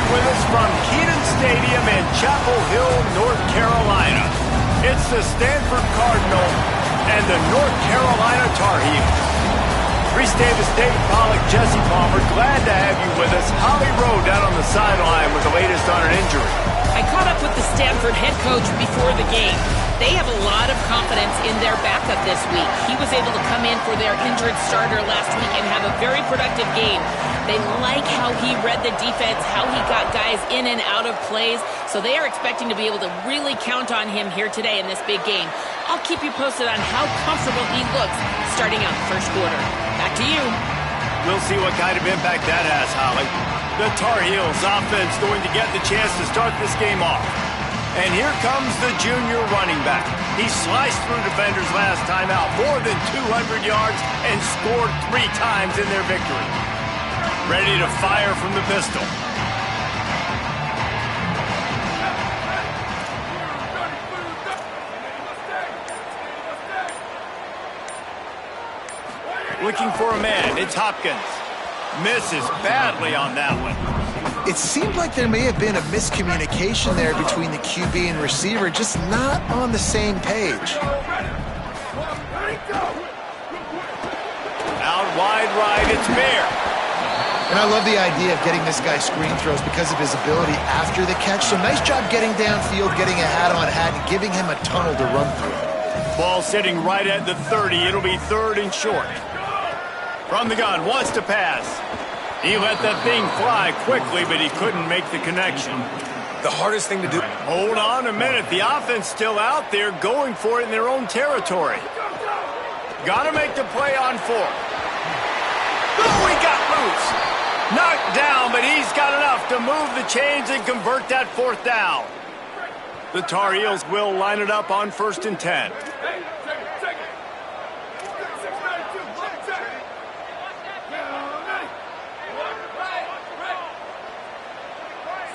with us from Kenan Stadium in Chapel Hill, North Carolina. It's the Stanford Cardinal and the North Carolina Tar Heels. Reese Davis, Dave Pollock, Jesse Palmer, glad to have you with us. Holly Rowe down on the sideline with the latest on an injury. I caught up with the Stanford head coach before the game. They have a lot of confidence in their backup this week. He was able to come in for their injured starter last week and have a very productive game. They like how he read the defense, how he got guys in and out of plays, so they are expecting to be able to really count on him here today in this big game. I'll keep you posted on how comfortable he looks starting out the first quarter. Back to you. We'll see what kind of impact that has, Holly. The Tar Heels offense going to get the chance to start this game off. And here comes the junior running back. He sliced through defenders last time out, more than 200 yards, and scored 3 times in their victory. Ready to fire from the pistol. Looking for a man, it's Hopkins. Misses badly on that one. It seemed like there may have been a miscommunication there between the QB and receiver, just not on the same page. Out wide right, it's Bear. And I love the idea of getting this guy screen throws because of his ability after the catch. So nice job getting downfield, getting a hat-on-hat, and giving him a tunnel to run through. Ball sitting right at the 30. It'll be 3rd and short. From the gun, wants to pass. He let that thing fly quickly, but he couldn't make the connection. The hardest thing to do. Hold on a minute. The offense still out there going for it in their own territory. Got to make the play on 4th. Oh, he got loose. Knocked down, but he's got enough to move the chains and convert that 4th down. The Tar Heels will line it up on 1st and 10.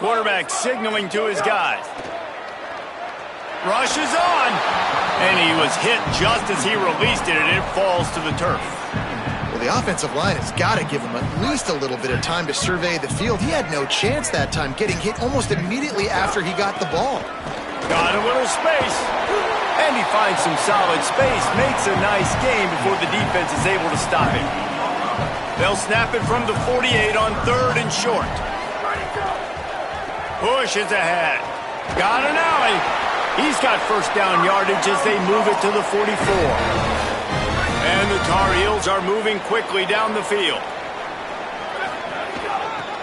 Quarterback signaling to his guys. Rushes on. And he was hit just as he released it, and it falls to the turf. Well, the offensive line has got to give him at least a little bit of time to survey the field. He had no chance that time, getting hit almost immediately after he got the ball. Got a little space. And he finds some solid space. Makes a nice game before the defense is able to stop him. They'll snap it from the 48 on 3rd and short. Push is ahead. Got an alley. He's got 1st down yardage as they move it to the 44. And the Tar Heels are moving quickly down the field.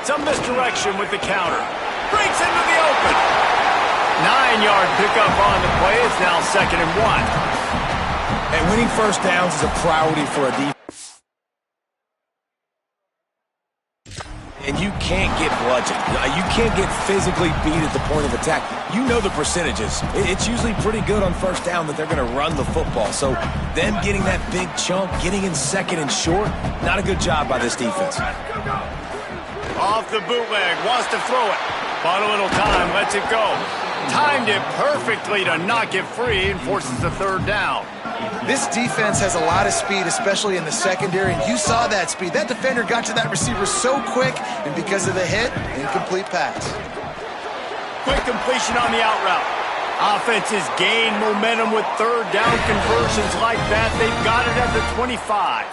Some misdirection with the counter. Breaks into the open. 9-yard pickup on the play. It's now 2nd and 1. And winning 1st downs is a priority for a defense. And you can't get bludgeoned. You can't get physically beat at the point of attack. You know the percentages. It's usually pretty good on 1st down that they're going to run the football. So them getting that big chunk, getting in 2nd and short, not a good job by this defense. Off the bootleg, wants to throw it. Bought a little time, lets it go. Timed it perfectly to knock it free and forces the 3rd down. This defense has a lot of speed, especially in the secondary, and you saw that speed. That defender got to that receiver so quick, and because of the hit, incomplete pass. Quick completion on the out route. Offenses gain momentum with 3rd down conversions like that. They've got it at the 25.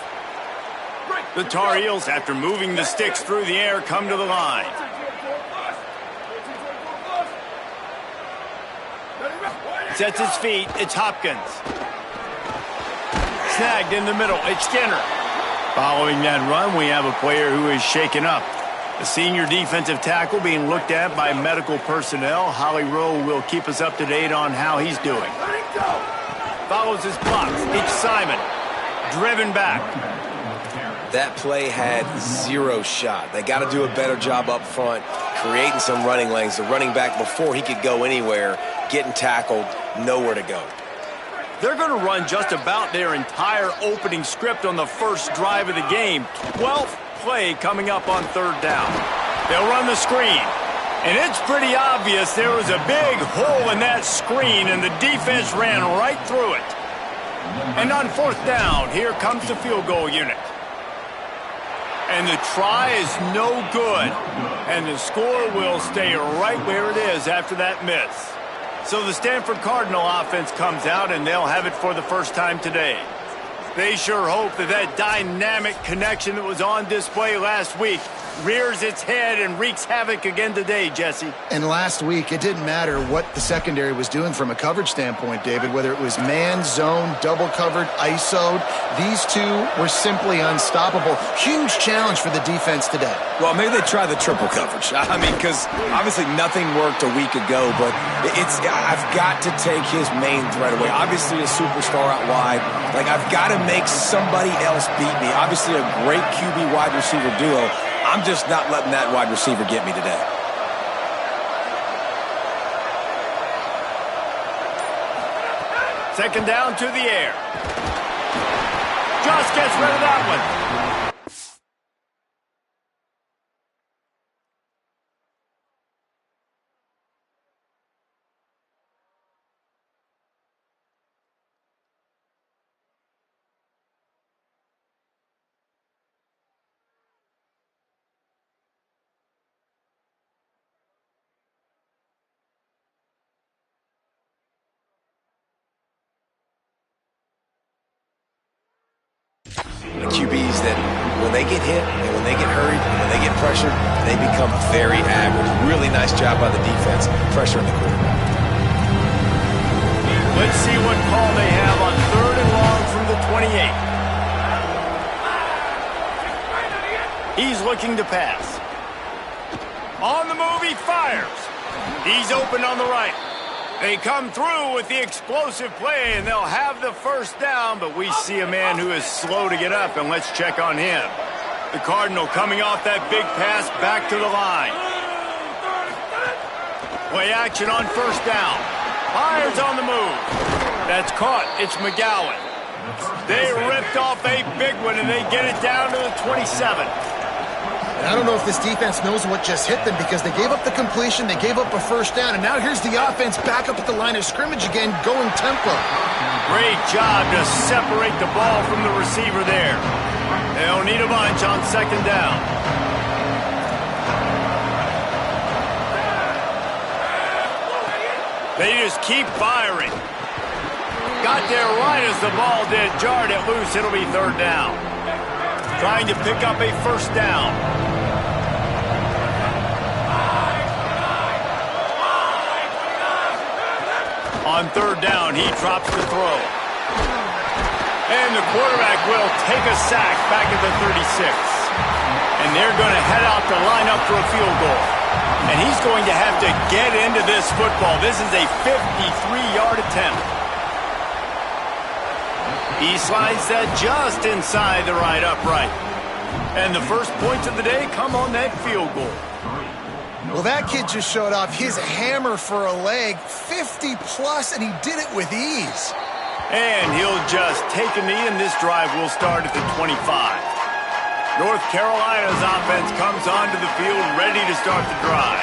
The Tar Heels, after moving the sticks through the air, come to the line. Sets his feet. It's Hopkins. Snagged in the middle. It's Skinner. Following that run, we have a player who is shaken up. The senior defensive tackle being looked at by medical personnel. Holly Rowe will keep us up to date on how he's doing. Follows his blocks. It's Simon. Driven back. That play had 0 shot. They got to do a better job up front, creating some running lanes. The running back, before he could go anywhere, getting tackled, nowhere to go. They're going to run just about their entire opening script on the first drive of the game. 12th play coming up on 3rd down. They'll run the screen. And it's pretty obvious there was a big hole in that screen, and the defense ran right through it. And on 4th down, here comes the field goal unit. And the try is no good. And the score will stay right where it is after that miss. So the Stanford Cardinal offense comes out, and they'll have it for the first time today. They sure hope that that dynamic connection that was on display last week rears its head and wreaks havoc again today, Jesse. And last week, it didn't matter what the secondary was doing from a coverage standpoint, David, whether it was man, zone, double covered, ISO'd. These two were simply unstoppable. Huge challenge for the defense today. Well, maybe they try the triple coverage. I mean, because obviously nothing worked a week ago, but I've got to take his main threat away. Obviously a superstar out wide. Like, I've got to make somebody else beat me. Obviously a great QB wide receiver duo. I'm just not letting that wide receiver get me today. Second down to the air. Just gets rid of that one. The QBs that when they get hit and when they get hurried and when they get pressured, they become very average. Really nice job by the defense pressuring the quarterback. Let's see what call they have on 3rd and long from the 28. He's looking to pass. On the move, he fires. He's open on the right. They come through with the explosive play, and they'll have the first down, but we see a man who is slow to get up, and let's check on him. The Cardinal coming off that big pass back to the line. Play action on first down. Fires on the move. That's caught. It's McGowan. They ripped off a big one, and they get it down to the 27. And I don't know if this defense knows what just hit them because they gave up the completion, they gave up a first down, and now here's the offense back up at the line of scrimmage again, going tempo. Great job to separate the ball from the receiver there. They'll need a bunch on second down. They just keep firing. Got there right as the ball did. Jarred it loose. It'll be third down. Trying to pick up a first down. On third down, he drops the throw. And the quarterback will take a sack back at the 36. And they're going to head out to line up for a field goal. And he's going to have to get into this football. This is a 53-yard attempt. He slides that just inside the right upright. And the first points of the day come on that field goal. Well, that kid just showed off his hammer for a leg, 50-plus, and he did it with ease. And he'll just take a knee, and this drive will start at the 25. North Carolina's offense comes onto the field ready to start the drive.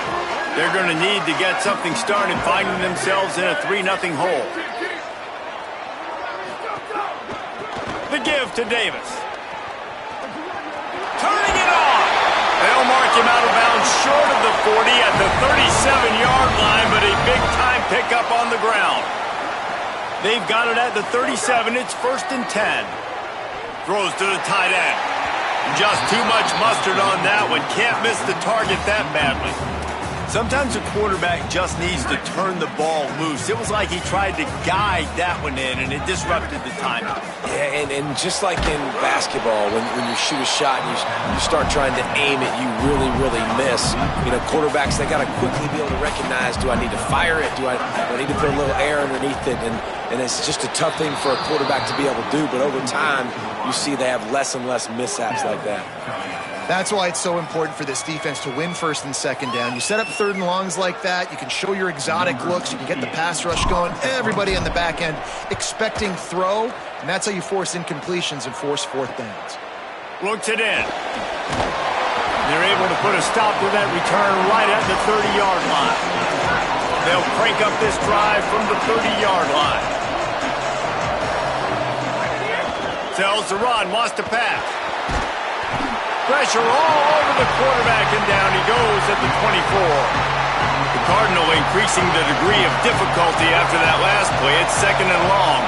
They're going to need to get something started, finding themselves in a 3-0 hole. The give to Davis. Turning it on. They'll mark him out of bounds short of the 40 at the 37-yard line, but a big-time pickup on the ground. They've got it at the 37. It's 1st and 10. Throws to the tight end. Just too much mustard on that one. Can't miss the target that badly. Sometimes a quarterback just needs to turn the ball loose. It was like he tried to guide that one in, and it disrupted the timing. Yeah, and just like in basketball, when you shoot a shot and you start trying to aim it, you really, really miss. You know, quarterbacks, they got to quickly be able to recognize, do I need to fire it? Do I need to put a little air underneath it? And it's just a tough thing for a quarterback to be able to do, but over time, you see they have less and less mishaps like that. That's why it's so important for this defense to win 1st and 2nd down. You set up 3rd and longs like that. You can show your exotic looks. You can get the pass rush going. Everybody on the back end expecting throw, and that's how you force incompletions and force 4th downs. Looks it in. They're able to put a stop to that return right at the 30-yard line. They'll crank up this drive from the 30-yard line. Tells the run, wants to pass. Pressure all over the quarterback, and down he goes at the 24. The Cardinal increasing the degree of difficulty after that last play. It's 2nd and long.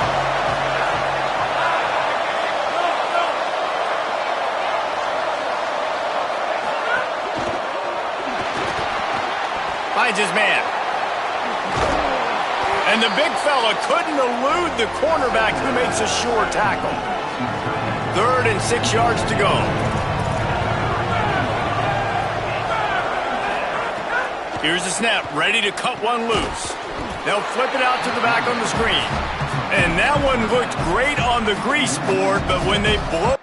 Finds his man. And the big fella couldn't elude the cornerback who makes a sure tackle. 3rd and 6 yards to go. Here's the snap, ready to cut one loose. They'll flip it out to the back on the screen. And that one looked great on the grease board, but when they blow...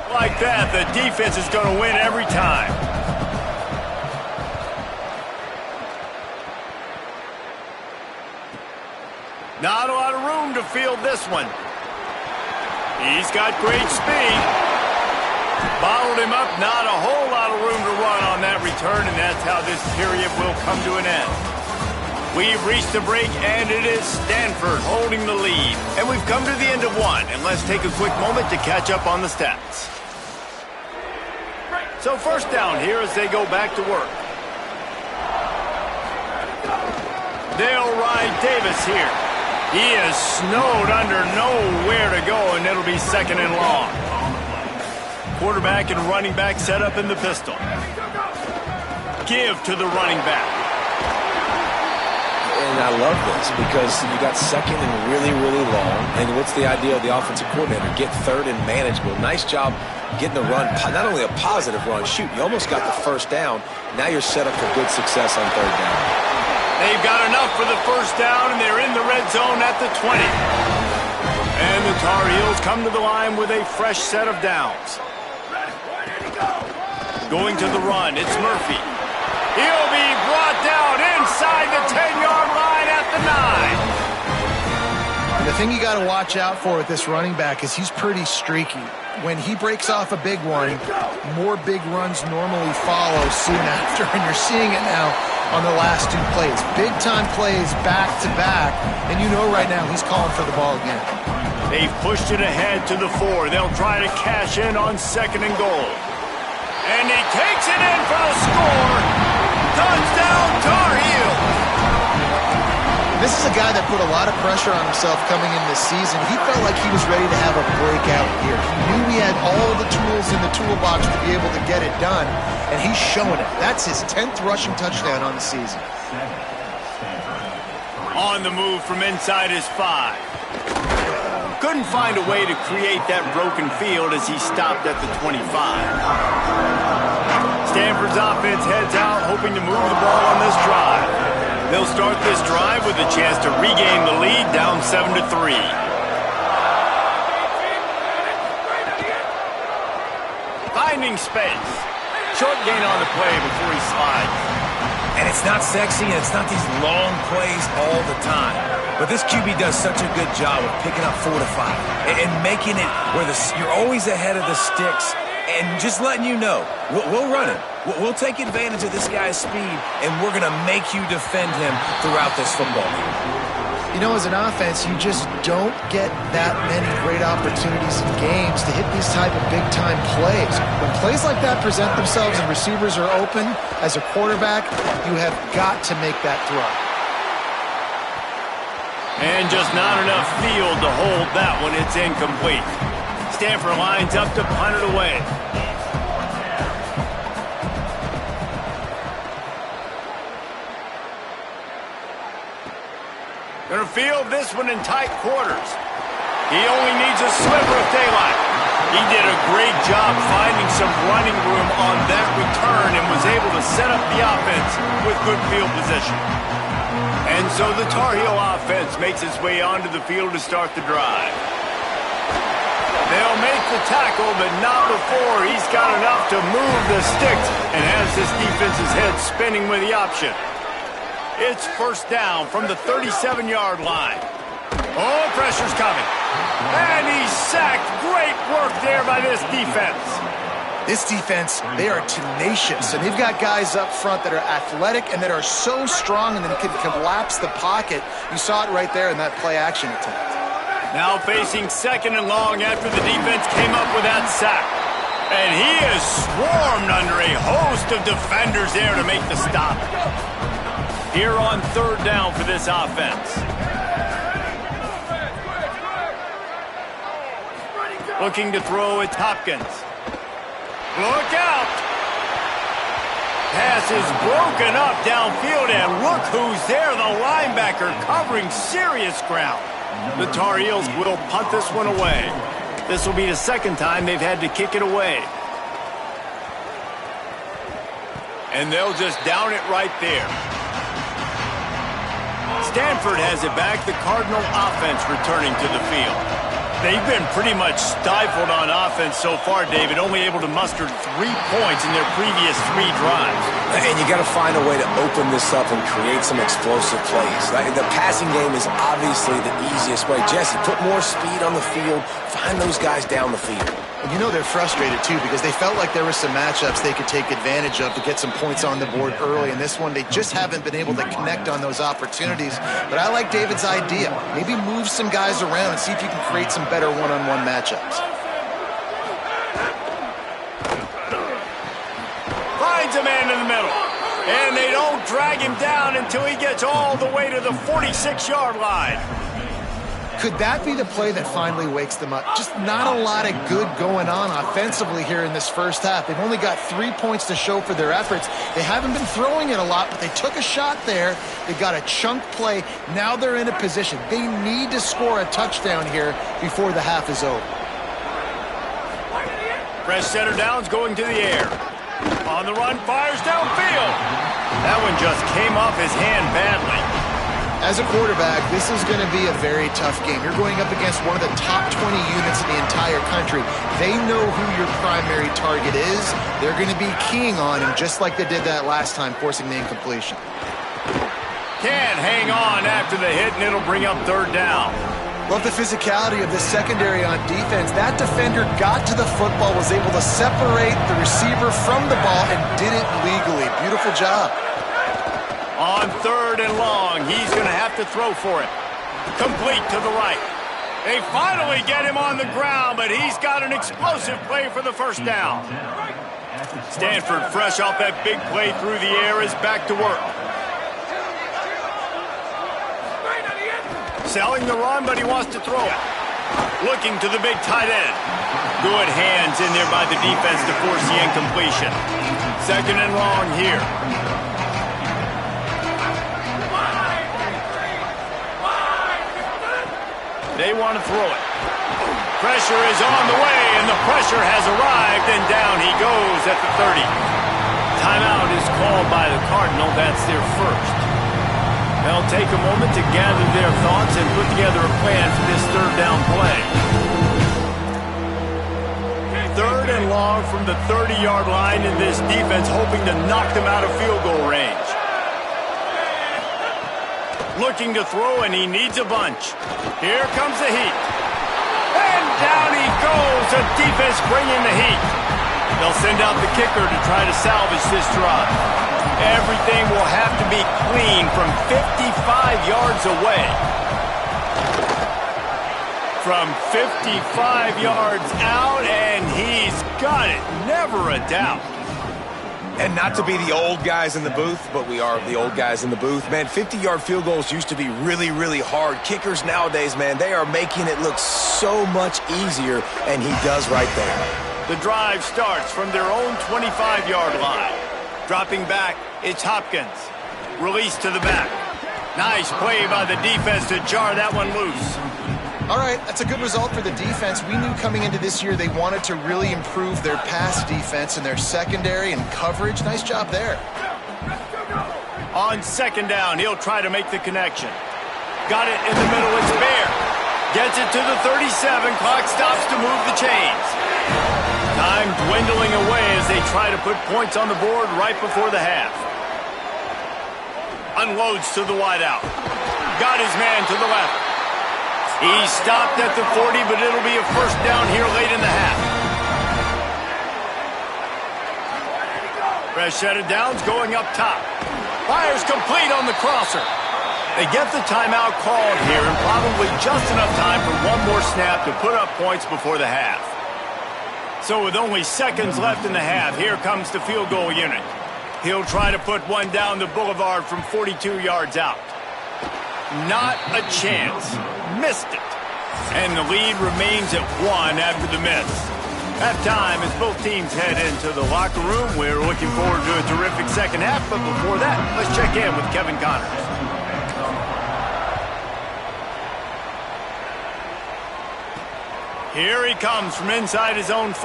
like that, the defense is going to win every time. Not a lot of room to field this one. He's got great speed. Bottled him up, not a whole lot of room to run on that return, and that's how this period will come to an end. We've reached the break, and it is Stanford holding the lead. And we've come to the end of one, and let's take a quick moment to catch up on the stats. So 1st down here as they go back to work. They'll ride Davis here. He is snowed under, nowhere to go, and it'll be 2nd and long. Quarterback and running back set up in the pistol. Give to the running back. And I love this because you got 2nd and really, really long. And what's the idea of the offensive coordinator? Get 3rd and manageable. Nice job getting the run, not only a positive run, shoot, you almost got the 1st down. Now you're set up for good success on 3rd down. They've got enough for the 1st down, and they're in the red zone at the 20. And the Tar Heels come to the line with a fresh set of downs. Going to the run, it's Murphy. He'll be brought down inside the 10-yard line at the 9. And the thing you got to watch out for with this running back is he's pretty streaky. When he breaks off a big one, more big runs normally follow soon after, and you're seeing it now on the last 2 plays. Big-time plays back-to-back, and you know right now he's calling for the ball again. They've pushed it ahead to the 4. They'll try to cash in on 2nd and goal. And he takes it in for the score. Touchdown, Tar Heels. This is a guy that put a lot of pressure on himself coming in this season. He felt like he was ready to have a breakout year. He knew he had all the tools in the toolbox to be able to get it done, and he's showing it. That's his 10th rushing touchdown on the season. On the move from inside his 5. Couldn't find a way to create that broken field as he stopped at the 25. Stanford's offense heads out, hoping to move the ball on this drive. They'll start this drive with a chance to regain the lead, down 7-3. Finding space. Short gain on the play before he slides. And it's not sexy, and it's not these long plays all the time. But this QB does such a good job of picking up 4 to 5 and making it where you're always ahead of the sticks and just letting you know, we'll run it. We'll take advantage of this guy's speed, and we're going to make you defend him throughout this football game. You know, as an offense, you just don't get that many great opportunities in games to hit these type of big-time plays. When plays like that present themselves and receivers are open, as a quarterback, you have got to make that throw. And just not enough field to hold that one. It's incomplete. Stanford lines up to punt it away. Gonna field this one in tight quarters. He only needs a sliver of daylight. He did a great job finding some running room on that return and was able to set up the offense with good field position. And so the Tar Heel offense makes its way onto the field to start the drive. They'll make the tackle, but not before he's got enough to move the sticks and has this defense's head spinning with the option. It's 1st down from the 37-yard line. Oh, pressure's coming. And he's sacked. Great work there by this defense. This defense, they are tenacious, and they've got guys up front that are athletic and that are so strong and then can collapse the pocket. You saw it right there in that play-action attempt. Now facing second and long after the defense came up with that sack. And he is swarmed under a host of defenders there to make the stop. Here on third down for this offense. Looking to throw, it's Hopkins. Look out! Pass is broken up downfield, and look who's there, the linebacker covering serious ground. The Tar Heels will punt this one away. This will be the second time they've had to kick it away. And they'll just down it right there. Stanford has it back, the Cardinal offense returning to the field. They've been pretty much stifled on offense so far, David, only able to muster 3 points in their previous 3 drives. And you got to find a way to open this up and create some explosive plays. The passing game is obviously the easiest way. Jesse, put more speed on the field, find those guys down the field. And you know they're frustrated, too, because they felt like there were some matchups they could take advantage of to get some points on the board early. In this one, they just haven't been able to connect on those opportunities. But I like David's idea. Maybe move some guys around and see if you can create some better one-on-one matchups. Finds a man in the middle. And they don't drag him down until he gets all the way to the 46-yard line. Could that be the play that finally wakes them up? Just not a lot of good going on offensively here in this first half. They've only got 3 points to show for their efforts. They haven't been throwing it a lot, but they took a shot there. They got a chunk play. Now they're in a position. They need to score a touchdown here before the half is over. Fresh center downs going to the air. On the run, fires downfield. That one just came off his hand badly. As a quarterback, this is going to be a very tough game. You're going up against one of the top 20 units in the entire country. They know who your primary target is. They're going to be keying on him just like they did that last time, forcing the incompletion. Can't hang on after the hit, and it'll bring up third down. Love the physicality of the secondary on defense. That defender got to the football, was able to separate the receiver from the ball, and did it legally. Beautiful job. On third and long, he's going to have to throw for it. Complete to the right. They finally get him on the ground, but he's got an explosive play for the first down. Stanford, fresh off that big play through the air, is back to work. Selling the run, but he wants to throw it. Looking to the big tight end. Good hands in there by the defense to force the incompletion. Second and long here. They want to throw it. Pressure is on the way, and the pressure has arrived, and down he goes at the 30. Timeout is called by the Cardinal. That's their first. They'll take a moment to gather their thoughts and put together a plan for this third down play. Third and long from the 30-yard line, and this defense hoping to knock them out of field goal range. Looking to throw, and he needs a bunch. Here comes the heat. And down he goes. The defense bringing the heat. They'll send out the kicker to try to salvage this drive. Everything will have to be clean from 55 yards away. From 55 yards out, and he's got it. Never a doubt. And not to be the old guys in the booth, but we are the old guys in the booth. Man, 50-yard field goals used to be really, really hard. Kickers nowadays, man, they are making it look so much easier, and he does right there. The drive starts from their own 25-yard line. Dropping back, it's Hopkins. Release to the back. Nice play by the defense to jar that one loose. All right, that's a good result for the defense. We knew coming into this year they wanted to really improve their pass defense and their secondary and coverage. Nice job there. On second down, he'll try to make the connection. Got it in the middle, it's Bear. Gets it to the 37, clock stops to move the chains. Time dwindling away as they try to put points on the board right before the half. Unloads to the wideout. Got his man to the left. He stopped at the 40, but it'll be a first down here late in the half. Fresh set of downs going up top. Fires complete on the crosser. They get the timeout called here and probably just enough time for one more snap to put up points before the half. So with only seconds left in the half, here comes the field goal unit. He'll try to put one down the boulevard from 42 yards out. Not a chance. Missed it. And the lead remains at 1 after the miss. Halftime as both teams head into the locker room. We're looking forward to a terrific second half, but before that, let's check in with Kevin Connors. Here he comes from inside his own 5.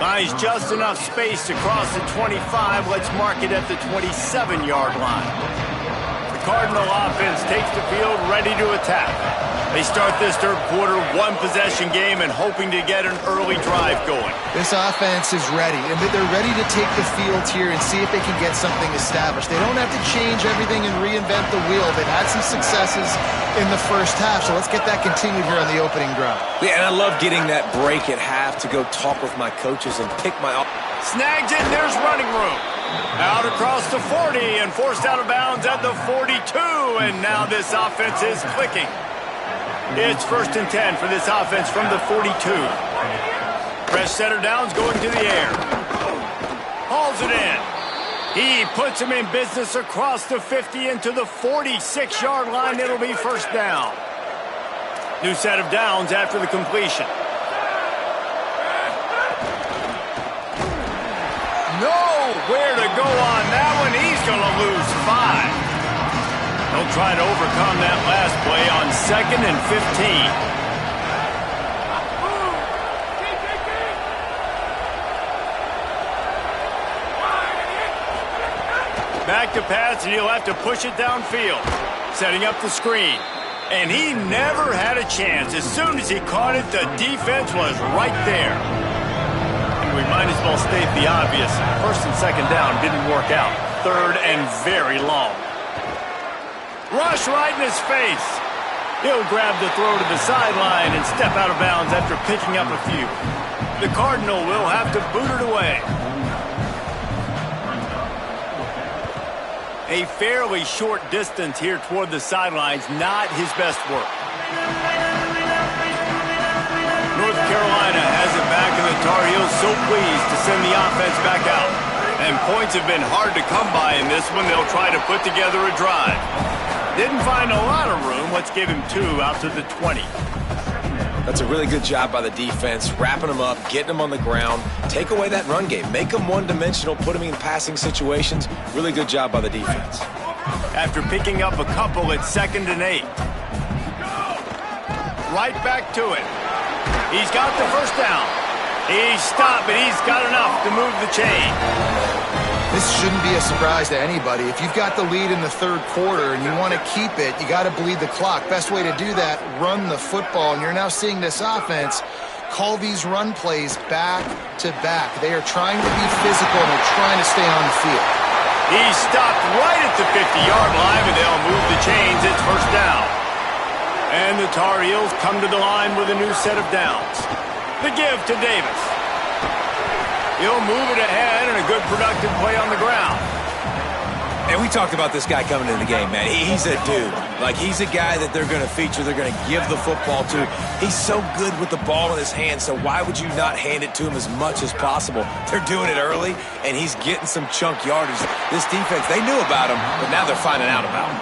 Buys just enough space to cross the 25. Let's mark it at the 27-yard line. The Cardinal offense takes the field ready to attack. They start this third quarter one-possession game and hoping to get an early drive going. This offense is ready, and they're ready to take the field here and see if they can get something established. They don't have to change everything and reinvent the wheel. They've had some successes in the first half, so let's get that continued here on the opening drive. Yeah, and I love getting that break at half to go talk with my coaches and pick my... Snags it, and there's running room. Out across the 40 and forced out of bounds at the 42, and now this offense is clicking. It's 1st and 10 for this offense from the 42. Fresh setter downs going to the air. Hauls it in. He puts him in business across the 50 into the 46-yard line. It'll be 1st down. New set of downs after the completion. Nowhere to go on that one. He's going to lose 5. They'll try to overcome that last play on 2nd and 15. Back to pass, and he'll have to push it downfield. Setting up the screen. And he never had a chance. As soon as he caught it, the defense was right there. And we might as well state the obvious. 1st and 2nd down didn't work out. 3rd and very long. Rush right in his face. He'll grab the throw to the sideline and step out of bounds after picking up a few. The Cardinal will have to boot it away. A fairly short distance here toward the sidelines, not his best work. North Carolina has it back, and the Tar Heels so pleased to send the offense back out. And points have been hard to come by in this one. They'll try to put together a drive. Didn't find a lot of room. Let's give him 2 out to the 20. That's a really good job by the defense, wrapping them up, getting them on the ground. Take away that run game. Make them one-dimensional, put them in passing situations. Really good job by the defense. After picking up a couple, it's 2nd and 8. Right back to it. He's got the 1st down. He's stopped, but he's got enough to move the chain. This shouldn't be a surprise to anybody. If you've got the lead in the 3rd quarter and you want to keep it, you got to bleed the clock. Best way to do that, run the football. And you're now seeing this offense call these run plays back to back. They are trying to be physical and they're trying to stay on the field. He's stopped right at the 50-yard line, and they'll move the chains. It's 1st down. And the Tar Heels come to the line with a new set of downs. The give to Davis. He'll move it ahead, and a good productive play on the ground. And we talked about this guy coming into the game, man. He's a dude. Like, he's a guy that they're going to feature, they're going to give the football to. He's so good with the ball in his hand, so why would you not hand it to him as much as possible? They're doing it early, and he's getting some chunk yardage. This defense, they knew about him, but now they're finding out about him.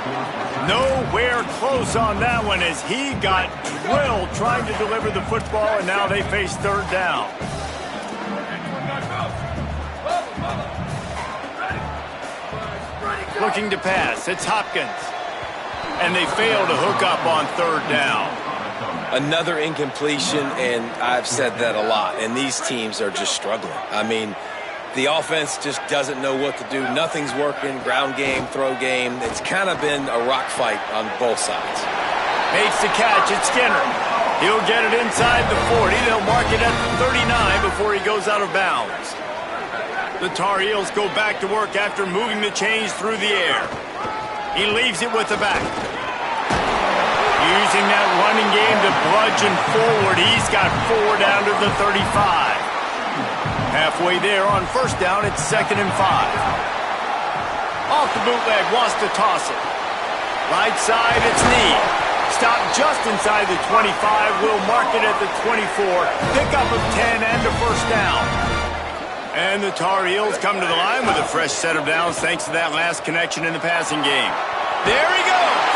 Nowhere close on that one as he got drilled trying to deliver the football, and now they face 3rd down. Looking to pass. It's Hopkins. And they fail to hook up on 3rd down. Another incompletion, and I've said that a lot, and these teams are just struggling. I mean, the offense just doesn't know what to do. Nothing's working. Ground game, throw game. It's kind of been a rock fight on both sides. Makes the catch. It's Skinner. He'll get it inside the 40. They'll mark it at the 39 before he goes out of bounds. The Tar Heels go back to work after moving the chains through the air. He leaves it with the back. Using that running game to bludgeon forward. He's got 4 down to the 35. Halfway there on first down, it's 2nd and 5. Off the bootleg, wants to toss it. Right side, it's Knee. Stop just inside the 25. Will mark it at the 24. Pickup of 10 and a first down. And the Tar Heels come to the line with a fresh set of downs thanks to that last connection in the passing game. There he goes.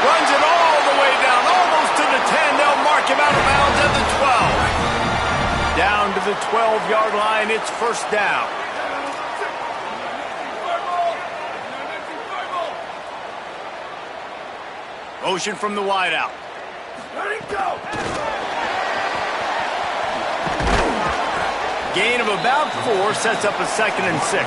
Runs it all the way down, almost to the 10. They'll mark him out of bounds at the 12. Down to the 12-yard line, it's first down. Motion from the wideout. Let it go. Gain of about 4 sets up a 2nd and 6.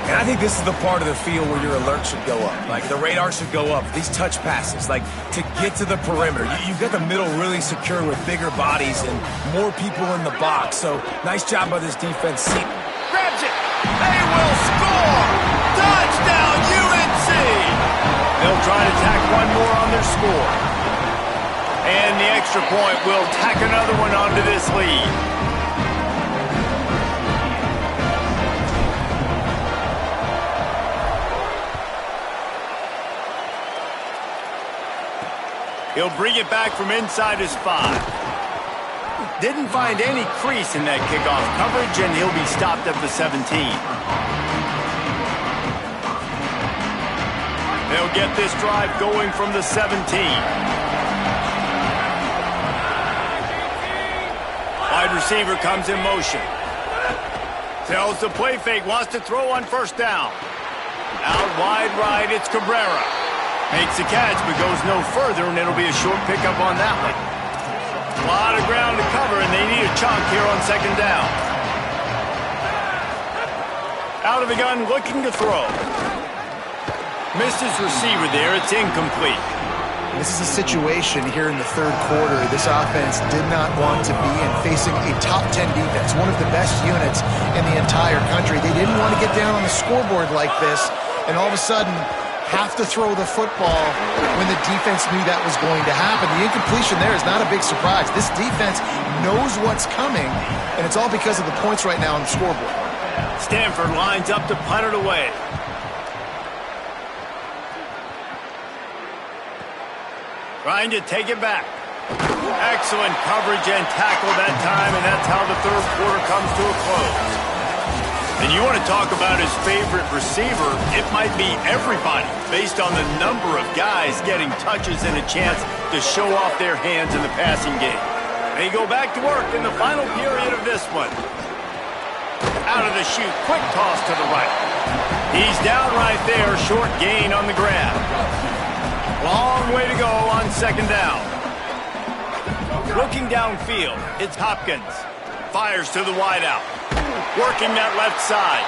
And I think this is the part of the field where your alert should go up. Like, the radar should go up. These touch passes, like, to get to the perimeter. You've got the middle really secure with bigger bodies and more people in the box. So, nice job by this defense. Grabs it. They will score. Touchdown, UNC. They'll try to tack one more on their score. And the extra point will tack another one onto this lead. He'll bring it back from inside his 5. Didn't find any crease in that kickoff coverage, and he'll be stopped at the 17. They'll get this drive going from the 17. Wide receiver comes in motion. Tells the play fake, wants to throw on first down. Out wide right, it's Cabrera. Makes the catch, but goes no further, and it'll be a short pickup on that one. A lot of ground to cover, and they need a chunk here on 2nd down. Out of the gun, looking to throw. Missed his receiver there. It's incomplete. This is a situation here in the 3rd quarter this offense did not want to be in, facing a top 10 defense, one of the best units in the entire country. They didn't want to get down on the scoreboard like this, and all of a sudden have to throw the football when the defense knew that was going to happen. The incompletion there is not a big surprise. This defense knows what's coming, and it's all because of the points right now on the scoreboard. Stanford lines up to punt it away. Trying to take it back. Excellent coverage and tackle that time, and that's how the 3rd quarter comes to a close. And you want to talk about his favorite receiver, it might be everybody, based on the number of guys getting touches and a chance to show off their hands in the passing game. They go back to work in the final period of this one. Out of the chute, quick toss to the right. He's down right there, short gain on the grab. Long way to go on 2nd down. Looking downfield, it's Hopkins. Fires to the wideout. Working that left side.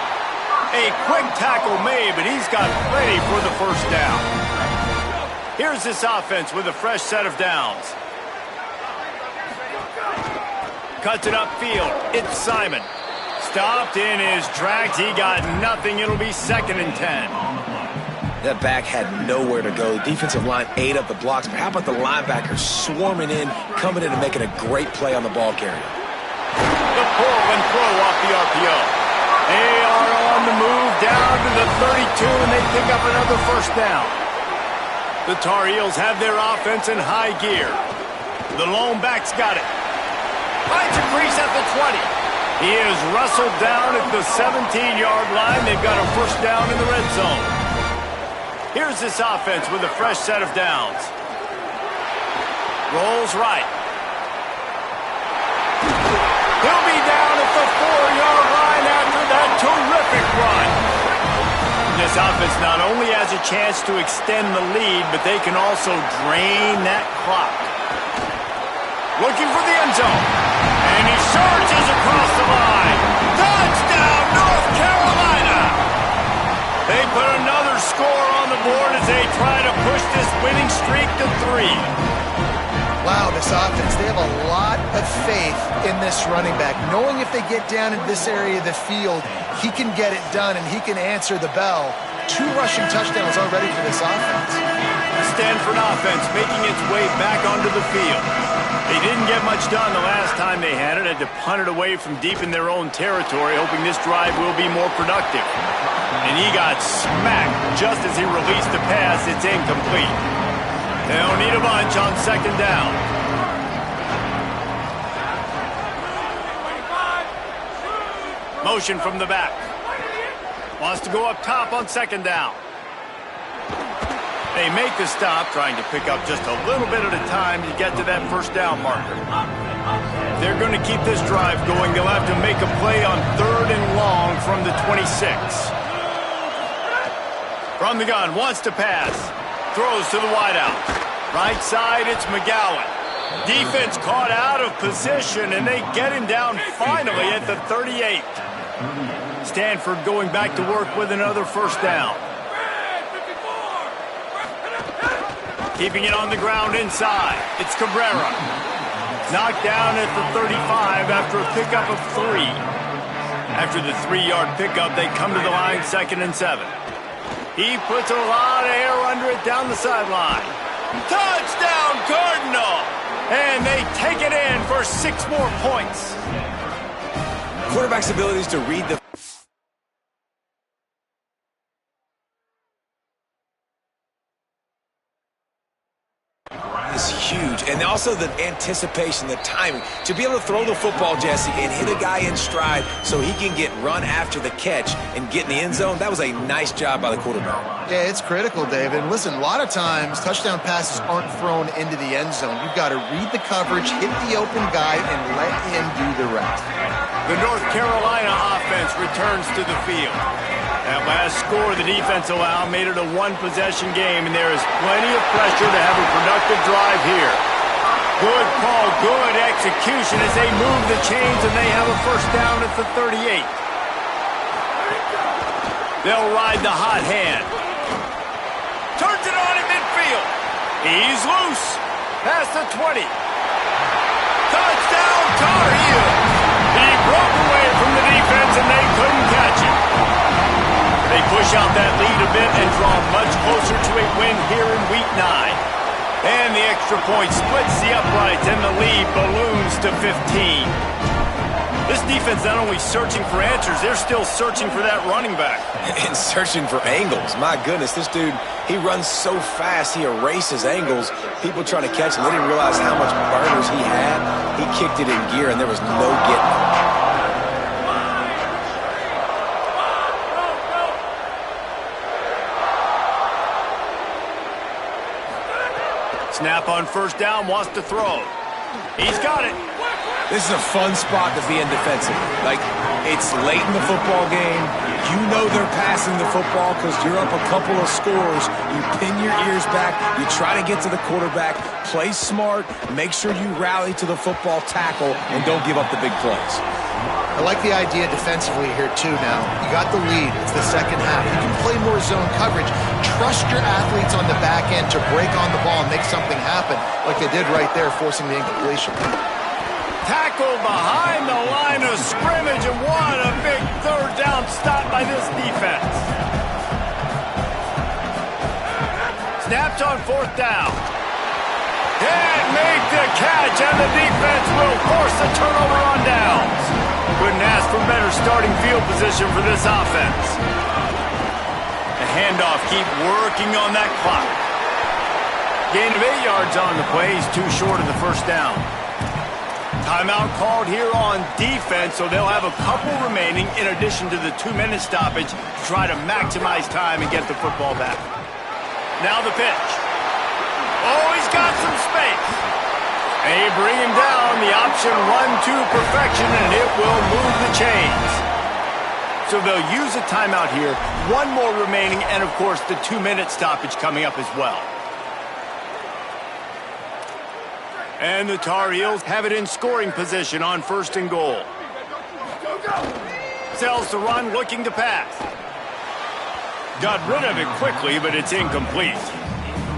A quick tackle made, but he's got ready for the first down. Here's this offense with a fresh set of downs. Cuts it upfield. It's Simon. Stopped in his tracks. He got nothing. It'll be 2nd and 10. That back had nowhere to go. The defensive line ate up the blocks, but how about the linebackers swarming in, coming in and making a great play on the ball carrier? The pull and throw off the RPO. They are on the move down to the 32, and they pick up another first down. The Tar Heels have their offense in high gear. The lone back's got it. Finds a crease at the 20. He is wrestled down at the 17-yard line. They've got a first down in the red zone. Here's this offense with a fresh set of downs. Rolls right. He'll be down at the 4-yard line after that terrific run. This offense not only has a chance to extend the lead, but they can also drain that clock. Looking for the end zone. And he surges across the line. Touchdown, North Carolina! They put another score on the board as they try to push this winning streak to 3. Wow, this offense, they have a lot of faith in this running back. Knowing if they get down in this area of the field, he can get it done and he can answer the bell. 2 rushing touchdowns already for this offense. Stanford offense making its way back onto the field. They didn't get much done the last time they had it. Had to punt it away from deep in their own territory, hoping this drive will be more productive. And he got smacked just as he released the pass. It's incomplete. They'll need a bunch on second down. Motion from the back. Wants to go up top on second down. They make the stop, trying to pick up just a little bit at a time to get to that first down marker. They're going to keep this drive going. They'll have to make a play on 3rd and long from the 26. From the gun, wants to pass. Throws to the wideout. Right side, it's McGowan. Defense caught out of position, and they get him down finally at the 38. Stanford going back to work with another first down. Keeping it on the ground inside. It's Cabrera. Knocked down at the 35 after a pickup of 3. After the 3-yard pickup, they come to the line 2nd and 7. He puts a lot of air under it down the sideline. Touchdown, Cardinal! And they take it in for 6 more points. Quarterback's abilities to read the is huge, and also the anticipation, the timing. To be able to throw the football, Jesse, and hit a guy in stride so he can get run after the catch and get in the end zone, that was a nice job by the quarterback. Yeah, it's critical, David. Listen, a lot of times touchdown passes aren't thrown into the end zone. You've got to read the coverage, hit the open guy, and let him do the rest. The North Carolina offense returns to the field. That last score the defense allowed made it a 1-possession game, and there is plenty of pressure to have a productive drive here. Good call, good execution as they move the chains, and they have a first down at the 38. They'll ride the hot hand. Turns it on in midfield. He's loose. Past the 20. Touchdown, Tar Heels. He broke away from the defense, and they couldn't catch him. They push out that lead a bit and draw much closer to a win here in Week 9. And the extra point splits the uprights, and the lead balloons to 15. This defense not only searching for answers, they're still searching for that running back. And searching for angles. My goodness, this dude, he runs so fast, he erases angles. People trying to catch him, they didn't realize how much burners he had. He kicked it in gear, and there was no getting him. Snap on first down, wants to throw. He's got it. This is a fun spot to be in defensively. Like, it's late in the football game. You know they're passing the football because you're up a couple of scores. You pin your ears back. You try to get to the quarterback. Play smart. Make sure you rally to the football tackle and don't give up the big plays. I like the idea defensively here, too, now. You got the lead. It's the second half. You can play more zone coverage. Trust your athletes on the back end to break on the ball and make something happen, like they did right there, forcing the incompletion. Tackle behind the line of scrimmage, and what a big third down stop by this defense. Snapped on fourth down. Can't make the catch, and the defense will force a turnover on downs. Couldn't ask for better starting field position for this offense. The handoff, keep working on that clock. Gain of 8 yards on the play. He's too short of the first down. Timeout called here on defense, so they'll have a couple remaining in addition to the 2-minute stoppage to try to maximize time and get the football back. Now the pitch. Oh, he's got some space. They bring him down. The option run to perfection, and it will move the chains. So they'll use a timeout here. One more remaining, and of course the 2-minute stoppage coming up as well. And the Tar Heels have it in scoring position on first and goal. Sells the run, looking to pass. Got rid of it quickly, but it's incomplete.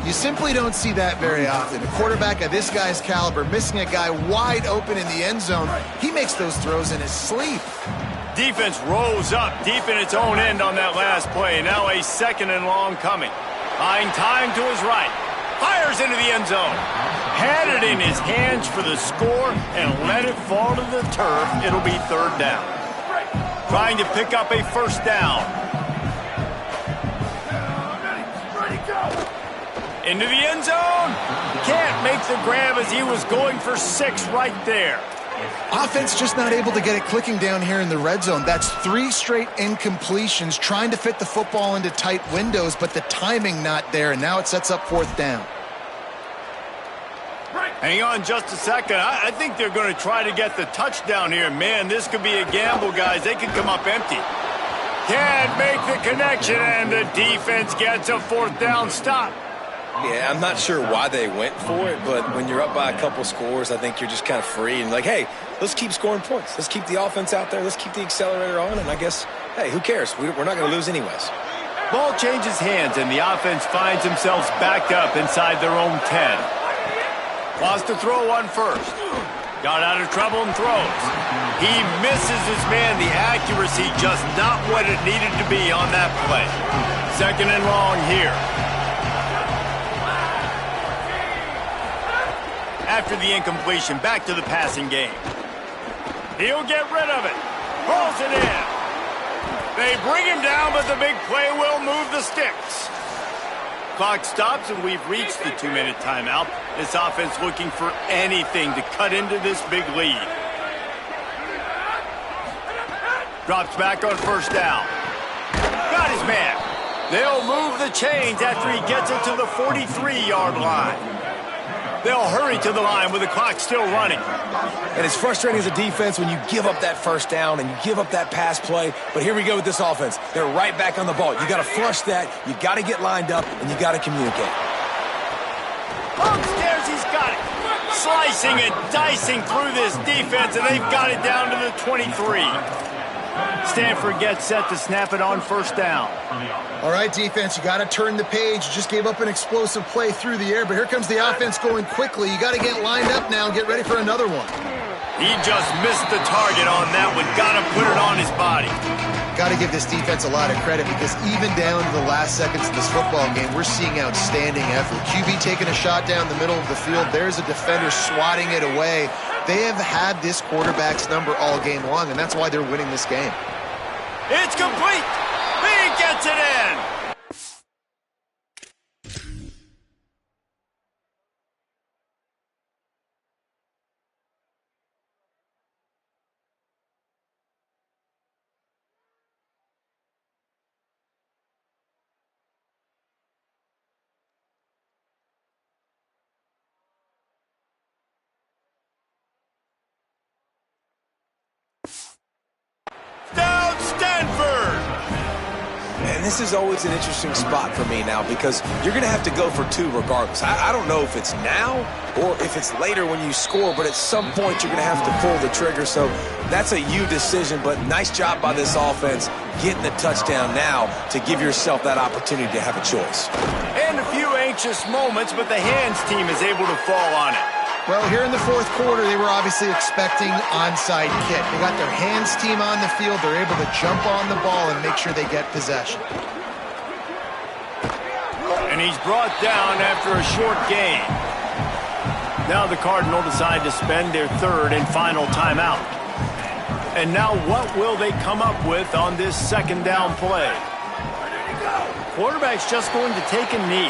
You simply don't see that very often. A quarterback of this guy's caliber missing a guy wide open in the end zone. He makes those throws in his sleep. Defense rose up deep in its own end on that last play. Now a second and long coming. Buying time to his right. Fires into the end zone. Had it in his hands for the score and let it fall to the turf. It'll be third down. Trying to pick up a first down. Into the end zone. Can't make the grab as he was going for 6 right there. Offense just not able to get it clicking down here in the red zone. That's 3 straight incompletions, trying to fit the football into tight windows, but the timing not there, and now it sets up fourth down. Hang on just a second. I think they're going to try to get the touchdown here. Man, this could be a gamble, guys. They could come up empty. Can't make the connection, and the defense gets a fourth down stop. Yeah, I'm not sure why they went for it, but when you're up by a couple scores, I think you're just kind of free and like, hey, let's keep scoring points. Let's keep the offense out there. Let's keep the accelerator on, and I guess, hey, who cares? We're not going to lose anyways. Ball changes hands, and the offense finds themselves backed up inside their own 10. Lost to throw on first. Got out of trouble and throws. He misses his man. The accuracy just not what it needed to be on that play. Second and long here. After the incompletion, back to the passing game. He'll get rid of it. Pulls it in. They bring him down, but the big play will move the sticks. Clock stops, and we've reached the 2-minute timeout. This offense looking for anything to cut into this big lead. Drops back on first down. Got his man. They'll move the chains after he gets it to the 43-yard line. They'll hurry to the line with the clock still running. And it's frustrating as a defense when you give up that first down and you give up that pass play. But here we go with this offense. They're right back on the ball. You got to flush that. You got to get lined up, and you got to communicate. Upstairs, he's got it. Slicing and dicing through this defense, and they've got it down to the 23. Stanford gets set to snap it on first down. All right, defense, you got to turn the page. You just gave up an explosive play through the air, but here comes the offense going quickly. You got to get lined up now and get ready for another one. He just missed the target on that one. Got to put it on his body. Got to give this defense a lot of credit because even down to the last seconds of this football game, we're seeing outstanding effort. QB taking a shot down the middle of the field. There's a defender swatting it away. They have had this quarterback's number all game long, and that's why they're winning this game. It's complete. He gets it in. Down Stanford. And this is always an interesting spot for me now because you're going to have to go for 2 regardless. I don't know if it's now or if it's later when you score, but at some point you're going to have to pull the trigger. So that's a you decision, but nice job by this offense getting the touchdown now to give yourself that opportunity to have a choice. And a few anxious moments, but the hands team is able to fall on it. Well, here in the fourth quarter, they were obviously expecting onside kick. They got their hands team on the field. They're able to jump on the ball and make sure they get possession. And he's brought down after a short gain. Now the Cardinals decide to spend their third and final timeout. And now what will they come up with on this second down play? Quarterback's just going to take a knee.